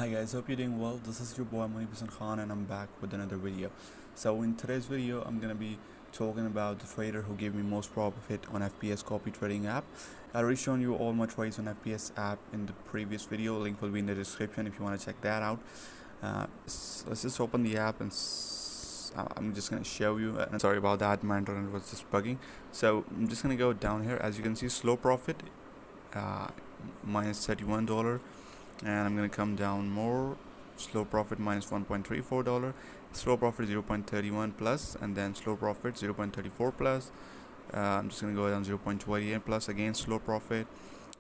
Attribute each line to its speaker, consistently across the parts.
Speaker 1: Hi guys, hope you're doing well. This is your boy Munib Khan and I'm back with another video. So in today's video I'm gonna be talking about the trader who gave me most profit on FBS copy trading app. I already shown you all my trades on FBS app in the previous video. Link will be in the description if you want to check that out. Let's just open the app and I'm just gonna show you. Sorry about that, my internet was just bugging. So I'm just gonna go down here. As you can see, slow profit minus $31, and I'm gonna come down more. Slow profit minus $1.34, slow profit 0.31 plus, and then slow profit 0.34 plus. I'm just gonna go down 0.28 plus, again slow profit.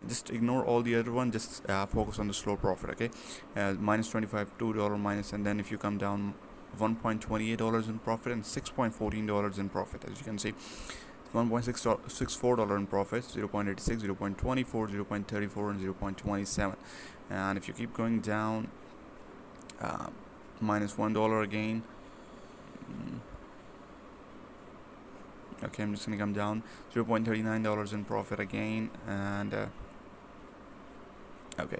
Speaker 1: Just ignore all the other one, just focus on the slow profit. Okay, minus $2 minus, and then if you come down $1.28 in profit and $6.14 in profit. As you can see, $1.64 in profit, 0.86, 0.24, 0.34, and 0.27. And if you keep going down, minus $1 again. Okay, I'm just gonna come down, $0.39 in profit again, and okay,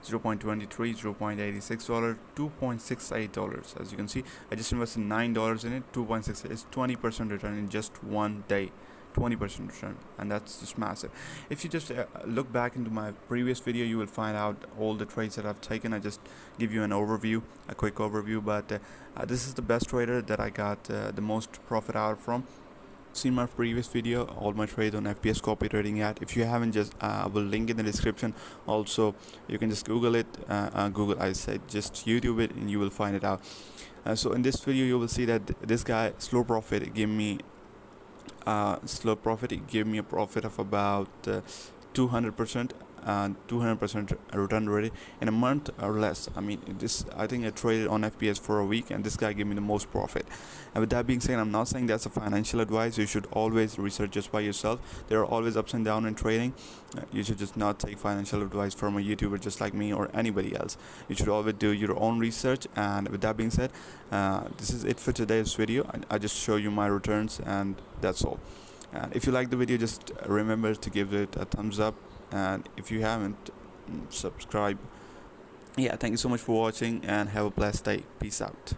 Speaker 1: 0.23, $0.86, $2.68. As you can see, I just invested $9 in it. 2.6 is 20% return in just one day. 20% return, and that's just massive. If you just look back into my previous video, you will find out all the trades that I've taken. I just give you an overview, a quick overview, but this is the best trader that I got the most profit out from. Seen my previous video, all my trades on FBS copy trading app. If you haven't, just I will link in the description. Also, you can just Google it. I said just YouTube it, and you will find it out. So in this video, you will see that this guy slow profit gave me a profit of about 200%. 200% return rate in a month or less. I mean, I think I traded on FBS for a week, and this guy gave me the most profit. And with that being said, I'm not saying that's a financial advice. You should always research just by yourself. There are always ups and downs in trading. You should just not take financial advice from a YouTuber just like me or anybody else. You should always do your own research. And with that being said, this is it for today's video. I just show you my returns, and that's all. And if you like the video, just remember to give it a thumbs up, and if you haven't, subscribe. Yeah, thank you so much for watching, and have a blessed day. Peace out.